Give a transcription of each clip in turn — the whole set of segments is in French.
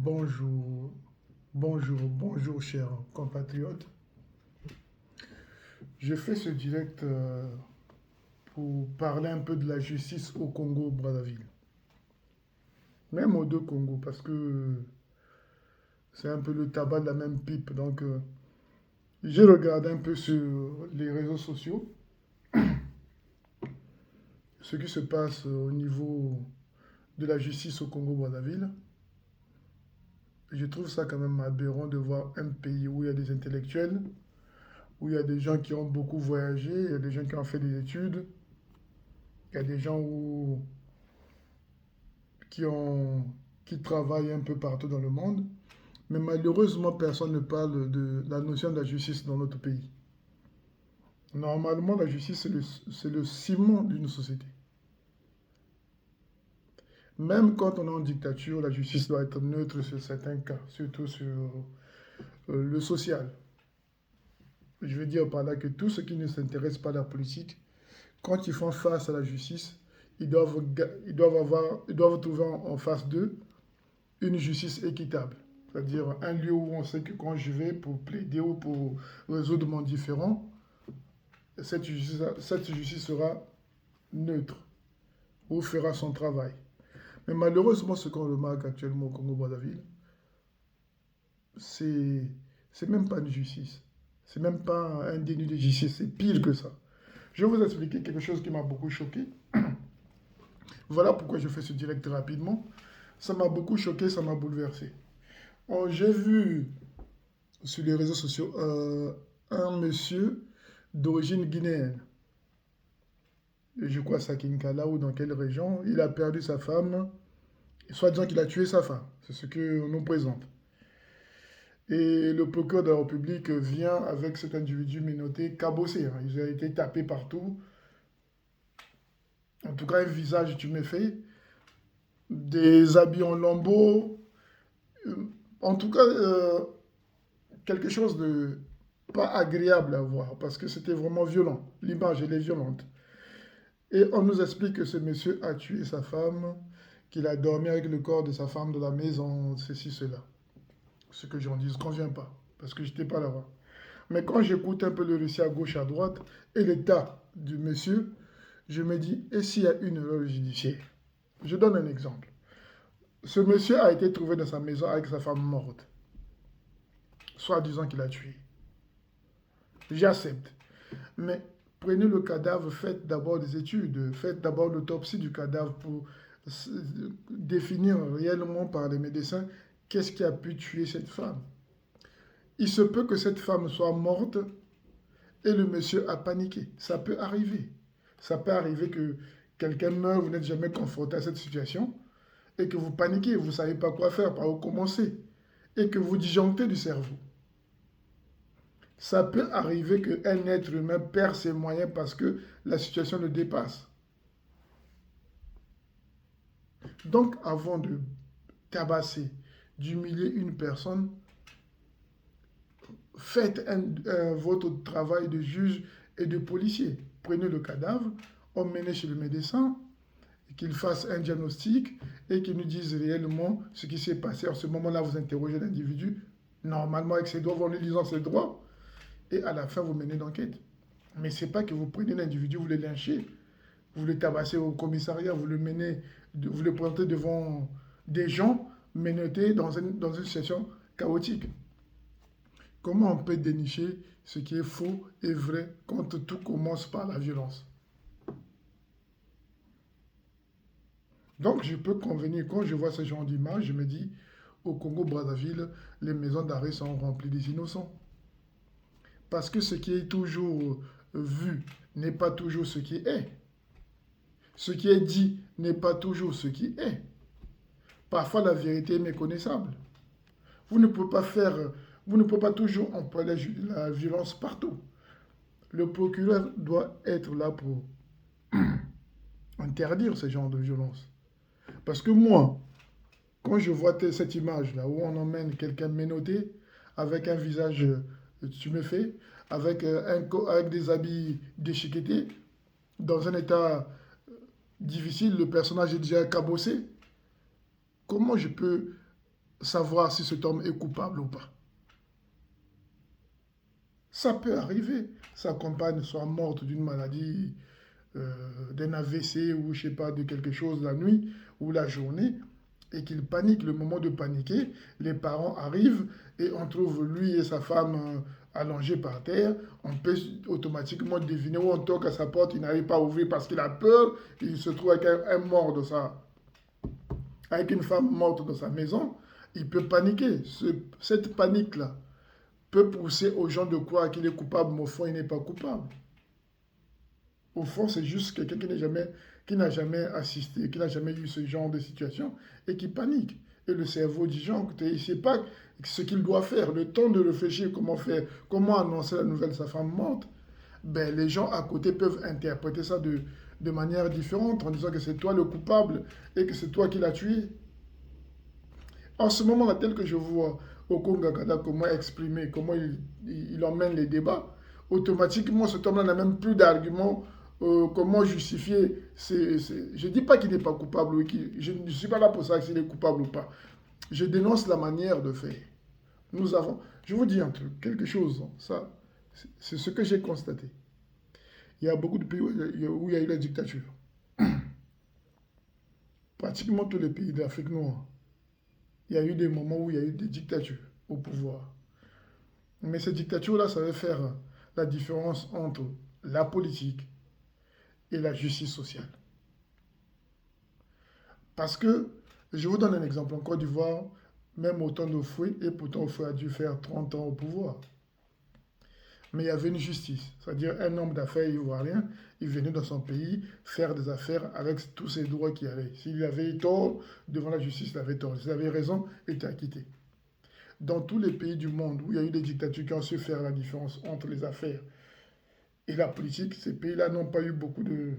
Bonjour, bonjour chers compatriotes. Je fais ce direct pour parler un peu de la justice au Congo-Brazzaville. Même aux deux Congos, parce que c'est un peu le tabac de la même pipe. Donc, j'ai regardé un peu sur les réseaux sociaux ce qui se passe au niveau de la justice au Congo-Brazzaville. Je trouve ça quand même aberrant de voir un pays où il y a des intellectuels, où il y a des gens qui ont beaucoup voyagé, il y a des gens qui ont fait des études, il y a des gens qui, ont, qui travaillent un peu partout dans le monde. Mais malheureusement, personne ne parle de la notion de la justice dans notre pays. Normalement, la justice, c'est le ciment d'une société. Même quand on est en dictature, la justice doit être neutre sur certains cas, surtout sur le social. Je veux dire par là que tous ceux qui ne s'intéressent pas à la politique, quand ils font face à la justice, ils doivent trouver en face d'eux une justice équitable. C'est-à-dire un lieu où on sait que quand je vais pour plaider ou pour résoudre mon différend, cette justice sera neutre ou fera son travail. Mais malheureusement, ce qu'on remarque actuellement au Congo-Brazzaville, c'est c'est même pas une justice. C'est même pas un déni de justice, c'est pire que ça. Je vais vous expliquer quelque chose qui m'a beaucoup choqué. Voilà pourquoi je fais ce direct rapidement. Ça m'a beaucoup choqué, ça m'a bouleversé. Oh, j'ai vu sur les réseaux sociaux un monsieur d'origine guinéenne. Je crois à Sakinkala ou dans quelle région. Il a perdu sa femme, soit disant qu'il a tué sa femme. C'est ce qu'on nous présente. Et le procureur de la République vient avec cet individu menotté, cabossé. Il a été tapé partout. En tout cas, un visage tuméfait, des habits en lambeaux. En tout cas, quelque chose de pas agréable à voir parce que c'était vraiment violent. L'image, elle est violente. Et on nous explique que ce monsieur a tué sa femme, qu'il a dormi avec le corps de sa femme dans la maison, ceci, cela. Ce que j'en dis ne convient pas, parce que je n'étais pas là-bas. Mais quand j'écoute un peu le récit à gauche, à droite, et l'état du monsieur, je me dis, et s'il y a une erreur judiciaire? Je donne un exemple. Ce monsieur a été trouvé dans sa maison avec sa femme morte, soit disant qu'il a tué. J'accepte. Mais prenez le cadavre, faites d'abord des études, faites d'abord l'autopsie du cadavre pour définir réellement par les médecins qu'est-ce qui a pu tuer cette femme. Il se peut que cette femme soit morte et le monsieur a paniqué. Ça peut arriver. Ça peut arriver que quelqu'un meurt, vous n'êtes jamais confronté à cette situation et que vous paniquez, vous ne savez pas quoi faire, par où commencer et que vous disjonctez du cerveau. Ça peut arriver qu'un être humain perd ses moyens parce que la situation le dépasse. Donc, avant de tabasser, d'humilier une personne, faites votre travail de juge et de policier. Prenez le cadavre, emmenez chez le médecin, qu'il fasse un diagnostic et qu'il nous dise réellement ce qui s'est passé. À ce moment-là, vous interrogez l'individu, normalement avec ses droits, en lui disant ses droits, et à la fin, vous menez l'enquête. Mais ce n'est pas que vous prenez l'individu, vous le lynchez, vous le tabassez au commissariat, vous le menez, vous le présentez devant des gens menottés dans une situation chaotique. Comment on peut dénicher ce qui est faux et vrai quand tout commence par la violence? Donc je peux convenir, quand je vois ce genre d'image, je me dis, au Congo-Brazzaville, les maisons d'arrêt sont remplies des innocents. Parce que ce qui est toujours vu n'est pas toujours ce qui est. Ce qui est dit n'est pas toujours ce qui est. Parfois, la vérité est méconnaissable. Vous ne pouvez pas faire, vous ne pouvez pas toujours employer la violence partout. Le procureur doit être là pour interdire ce genre de violence. Parce que moi, quand je vois cette image-là, où on emmène quelqu'un menotté, avec un visage tuméfait, avec des habits déchiquetés, dans un état difficile, le personnage est déjà cabossé, comment je peux savoir si cet homme est coupable ou pas. Ça peut arriver. Sa compagne soit morte d'une maladie, d'un AVC ou je sais pas, de quelque chose la nuit ou la journée, et qu'il panique. Le moment de paniquer, les parents arrivent et on trouve lui et sa femme allongés par terre. On peut automatiquement deviner, où on toque à sa porte, il n'arrive pas à ouvrir parce qu'il a peur, il se trouve avec un mort avec une femme morte dans sa maison, il peut paniquer. Cette panique-là peut pousser aux gens de croire qu'il est coupable, mais au fond, il n'est pas coupable. Au fond, c'est juste quelqu'un qui n'a jamais assisté, qui n'a jamais eu ce genre de situation et qui panique. Et le cerveau dit, Jean, il ne sait pas ce qu'il doit faire, le temps de réfléchir comment faire, comment annoncer la nouvelle de sa femme morte. Ben, les gens à côté peuvent interpréter ça de manière différente en disant que c'est toi le coupable et que c'est toi qui l'as tué. En ce moment-là, tel que je vois Okongakada comment exprimer, comment il emmène les débats, automatiquement cet homme-là n'a même plus d'arguments comment justifier. Je ne dis pas qu'il n'est pas coupable, je ne suis pas là pour ça s'il est coupable ou pas. Je dénonce la manière de faire. Je vous dis un truc, quelque chose, ça, c'est ce que j'ai constaté. Il y a beaucoup de pays où il y a eu la dictature. Pratiquement tous les pays d'Afrique noire. Il y a eu des moments où il y a eu des dictatures au pouvoir. Mais ces dictatures-là, ça va faire la différence entre la politique et la justice sociale. Parce que, je vous donne un exemple, en Côte d'Ivoire, même au temps d'Ofoué, et pourtant Ofoué a dû faire 30 ans au pouvoir. Mais il y avait une justice, c'est-à-dire un homme d'affaires ivoirien, il venait dans son pays faire des affaires avec tous ses droits qui allaient. S'il avait tort, devant la justice, il avait tort. S'il avait raison, il était acquitté. Dans tous les pays du monde où il y a eu des dictatures qui ont su faire la différence entre les affaires et la politique, ces pays-là n'ont pas eu beaucoup de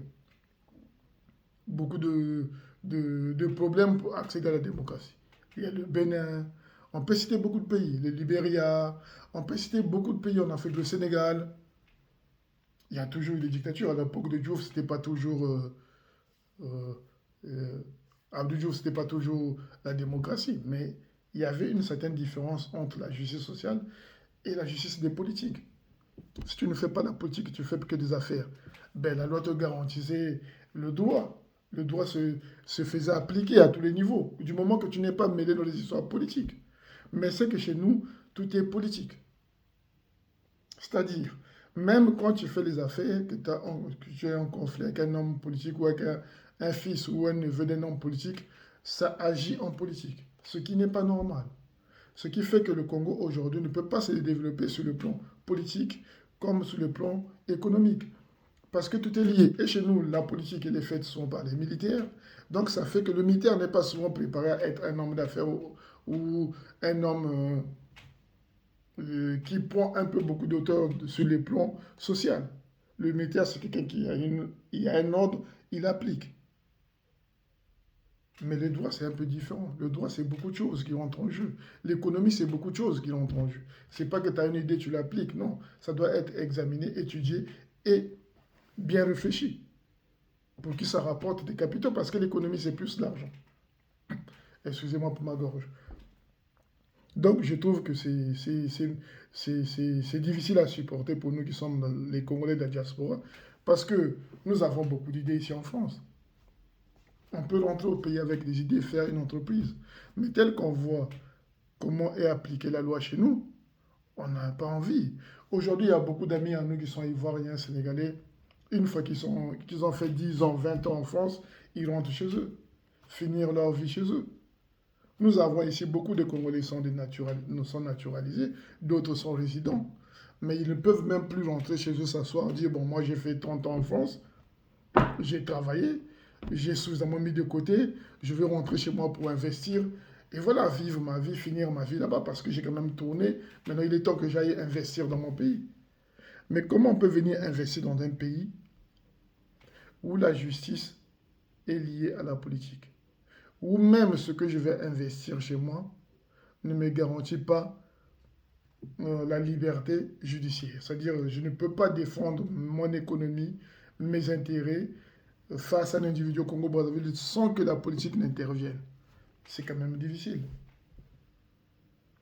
problèmes pour accéder à la démocratie. Il y a le Bénin, on peut citer beaucoup de pays, le Libéria, on peut citer beaucoup de pays en Afrique, le Sénégal. Il y a toujours eu des dictatures. À l'époque de Diouf, c'était pas toujours euh, euh, Abdou Diouf, c'était pas toujours la démocratie, mais il y avait une certaine différence entre la justice sociale et la justice des politiques. Si tu ne fais pas la politique, tu fais que des affaires, ben, la loi te garantissait le droit. Le droit se faisait appliquer à tous les niveaux, du moment que tu n'es pas mêlé dans les histoires politiques. Mais c'est que chez nous, tout est politique. C'est-à-dire, même quand tu fais les affaires, que tu es en conflit avec un homme politique ou avec un fils ou un neveu d'un homme politique, ça agit en politique, ce qui n'est pas normal. Ce qui fait que le Congo aujourd'hui ne peut pas se développer sur le plan politique comme sur le plan économique. Parce que tout est lié. Et chez nous, la politique et les faits sont par les militaires. Donc ça fait que le militaire n'est pas souvent préparé à être un homme d'affaires ou un homme qui prend un peu beaucoup d'auteur sur les plans sociaux. Le militaire, c'est quelqu'un il a un ordre, il applique. Mais le droit, c'est un peu différent. Le droit, c'est beaucoup de choses qui rentrent en jeu. L'économie, c'est beaucoup de choses qui rentrent en jeu. C'est pas que tu as une idée, tu l'appliques. Non, ça doit être examiné, étudié et bien réfléchi pour que ça rapporte des capitaux, parce que l'économie, c'est plus l'argent. Excusez-moi pour ma gorge. Donc, je trouve que c'est difficile à supporter pour nous qui sommes les Congolais de la diaspora, parce que nous avons beaucoup d'idées ici en France. On peut rentrer au pays avec des idées, faire une entreprise. Mais tel qu'on voit comment est appliquée la loi chez nous, on n'a pas envie. Aujourd'hui, il y a beaucoup d'amis à nous qui sont ivoiriens, sénégalais. Une fois qu'ils ont fait 10 ans, 20 ans en France, ils rentrent chez eux, finir leur vie chez eux. Nous avons ici beaucoup de Congolais qui sont naturalisés, d'autres sont résidents. Mais ils ne peuvent même plus rentrer chez eux s'asseoir et dire, bon, moi j'ai fait 30 ans en France, j'ai travaillé, j'ai suffisamment mis de côté, je vais rentrer chez moi pour investir. Et voilà, vivre ma vie, finir ma vie là-bas, parce que j'ai quand même tourné. Maintenant, il est temps que j'aille investir dans mon pays. Mais comment on peut venir investir dans un pays où la justice est liée à la politique? Où même ce que je vais investir chez moi ne me garantit pas la liberté judiciaire. C'est-à-dire, je ne peux pas défendre mon économie, mes intérêts face à un individu au Congo-Brazzaville sans que la politique n'intervienne. C'est quand même difficile.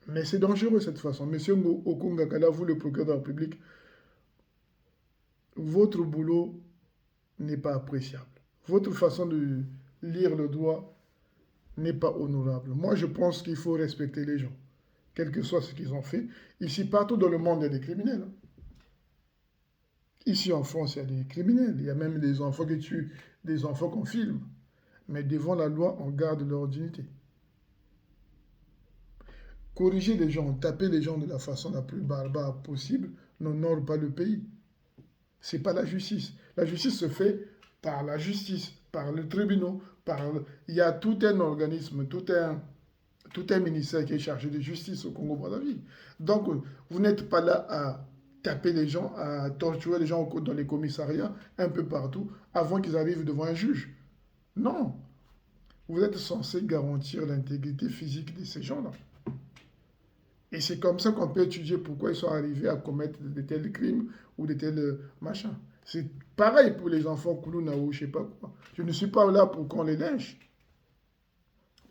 Mais c'est dangereux cette façon. Monsieur Okungakala, vous le procureur de la République, votre boulot n'est pas appréciable. Votre façon de lire le droit n'est pas honorable. Moi, je pense qu'il faut respecter les gens, quel que soit ce qu'ils ont fait. Ici, partout dans le monde, il y a des criminels, hein. Ici, en France, il y a des criminels. Il y a même des enfants qui tuent, des enfants qu'on filme. Mais devant la loi, on garde leur dignité. Corriger les gens, taper les gens de la façon la plus barbare possible n'honore pas le pays. Ce n'est pas la justice. La justice se fait par la justice, par le tribunal, il y a tout un organisme, tout un ministère qui est chargé de justice au Congo-Brazzaville. Donc, vous n'êtes pas là à taper les gens, à torturer les gens dans les commissariats, un peu partout, avant qu'ils arrivent devant un juge. Non. Vous êtes censé garantir l'intégrité physique de ces gens-là. Et c'est comme ça qu'on peut étudier pourquoi ils sont arrivés à commettre de tels crimes ou de tels machins. C'est pareil pour les enfants Koulouna ou je sais pas quoi. Je ne suis pas là pour qu'on les lynche.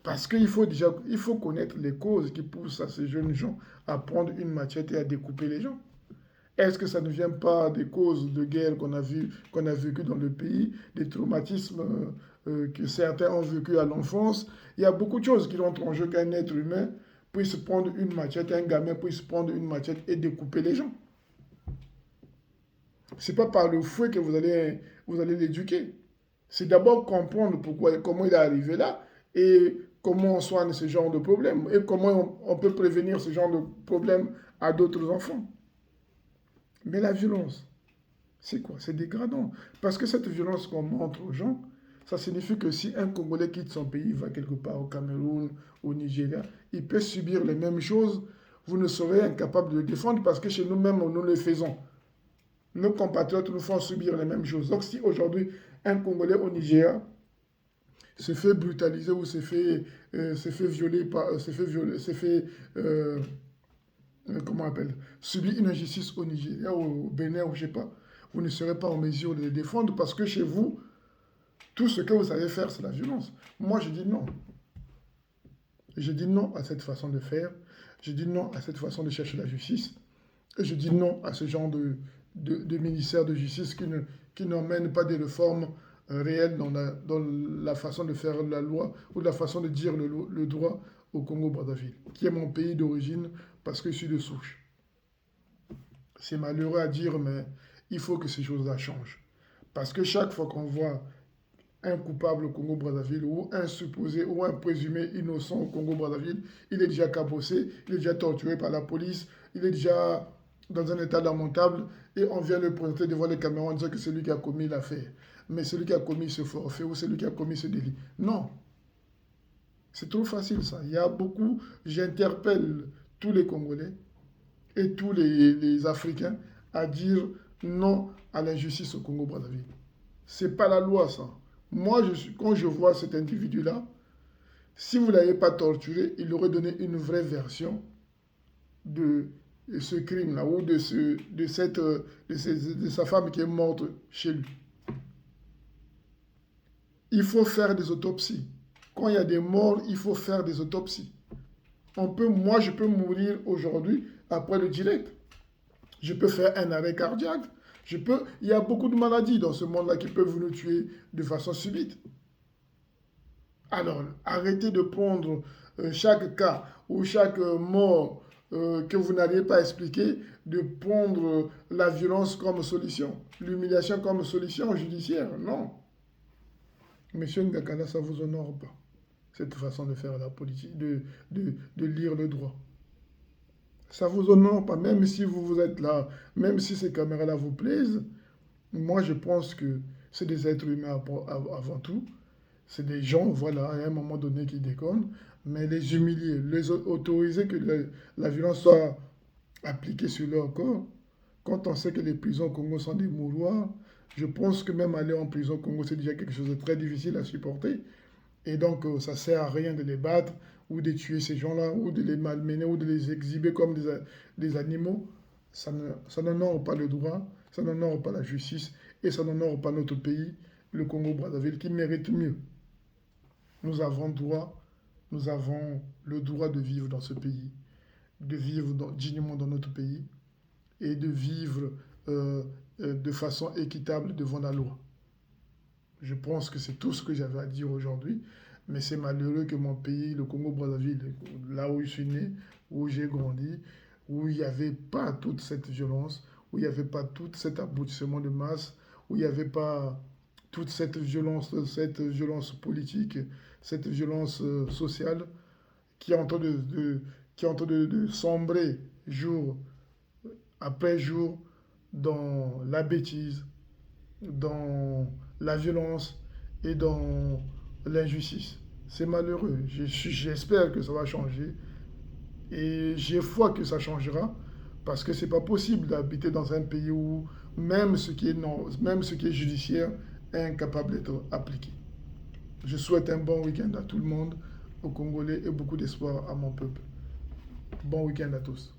Parce qu'il faut déjà, il faut connaître les causes qui poussent à ces jeunes gens à prendre une machette et à découper les gens. Est-ce que ça ne vient pas des causes de guerre qu'on a vécues dans le pays, des traumatismes que certains ont vécu à l'enfance? Il y a beaucoup de choses qui rentrent en jeu qu'un être humain puisse prendre une machette, un gamin puisse prendre une machette et découper les gens. Ce n'est pas par le fouet que vous allez l'éduquer. C'est d'abord comprendre comment il est arrivé là et comment on soigne ce genre de problème et comment on peut prévenir ce genre de problème à d'autres enfants. Mais la violence, c'est quoi? C'est dégradant. Parce que cette violence qu'on montre aux gens, ça signifie que si un Congolais quitte son pays, va quelque part au Cameroun, au Nigeria, il peut subir les mêmes choses. Vous ne serez incapable de le défendre parce que chez nous-mêmes, nous le faisons. Nos compatriotes nous font subir les mêmes choses. Donc si aujourd'hui, un Congolais au Nigeria se fait brutaliser ou se fait violer, comment on appelle, subit une injustice au Nigeria, au Bénin, ou je sais pas, vous ne serez pas en mesure de les défendre parce que chez vous, tout ce que vous savez faire, c'est la violence. Moi, je dis non. Je dis non à cette façon de faire. Je dis non à cette façon de chercher la justice. Et je dis non à ce genre de ministère de justice qui n'emmène pas des réformes réelles dans la façon de faire la loi ou la façon de dire le droit au Congo-Brazzaville, qui est mon pays d'origine parce que je suis de souche. C'est malheureux à dire, mais il faut que ces choses-là changent. Parce que chaque fois qu'on voit un coupable au Congo-Brazzaville ou un supposé ou un présumé innocent au Congo-Brazzaville, il est déjà cabossé, il est déjà torturé par la police, il est déjà dans un état lamentable et on vient le présenter devant les caméras en disant que c'est lui qui a commis l'affaire. Mais c'est lui qui a commis ce forfait ou c'est lui qui a commis ce délit. Non, c'est trop facile ça. Il y a beaucoup, j'interpelle tous les Congolais et tous les Africains à dire non à l'injustice au Congo-Brazzaville. C'est pas la loi ça. Moi, quand je vois cet individu-là, si vous ne l'avez pas torturé, il aurait donné une vraie version de ce crime-là ou de sa femme qui est morte chez lui. Il faut faire des autopsies. Quand il y a des morts, il faut faire des autopsies. Moi, je peux mourir aujourd'hui après le direct. Je peux faire un arrêt cardiaque. Il y a beaucoup de maladies dans ce monde-là qui peuvent nous tuer de façon subite. Alors, arrêtez de prendre chaque cas ou chaque mort que vous n'arrivez pas à expliquer, de prendre la violence comme solution, l'humiliation comme solution judiciaire. Non. Monsieur Ngakala, ça ne vous honore pas, cette façon de faire la politique, de lire le droit. Ça ne vous honore pas, même si vous êtes là, même si ces caméras-là vous plaisent. Moi, je pense que c'est des êtres humains avant tout. C'est des gens, voilà, à un moment donné qui déconnent. Mais les humilier, les autoriser que la violence soit appliquée sur leur corps, quand on sait que les prisons au Congo sont des mouroirs, je pense que même aller en prison au Congo, c'est déjà quelque chose de très difficile à supporter. Et donc, ça ne sert à rien de les battre ou de tuer ces gens-là, ou de les malmener, ou de les exhiber comme des animaux. Ça n'honore pas le droit, ça n'honore pas la justice, et ça n'honore pas notre pays, le Congo-Brazzaville, qui mérite mieux. Nous avons le droit de vivre dans ce pays. de vivre dignement dans notre pays et de vivre de façon équitable devant la loi. Je pense que c'est tout ce que j'avais à dire aujourd'hui, mais c'est malheureux que mon pays, le Congo-Brazzaville, là où je suis né, où j'ai grandi, où il n'y avait pas toute cette violence, où il n'y avait pas tout cet aboutissement de masse, où il n'y avait pas toute cette violence politique, cette violence sociale qui est en train qui est en train de sombrer jour après jour dans la bêtise, dans la violence et dans l'injustice. C'est malheureux. J'espère que ça va changer et j'ai foi que ça changera parce que c'est pas possible d'habiter dans un pays où même ce qui est non, même ce qui est judiciaire est incapable d'être appliqué. Je souhaite un bon week-end à tout le monde, aux Congolais et beaucoup d'espoir à mon peuple. Bon week-end à tous.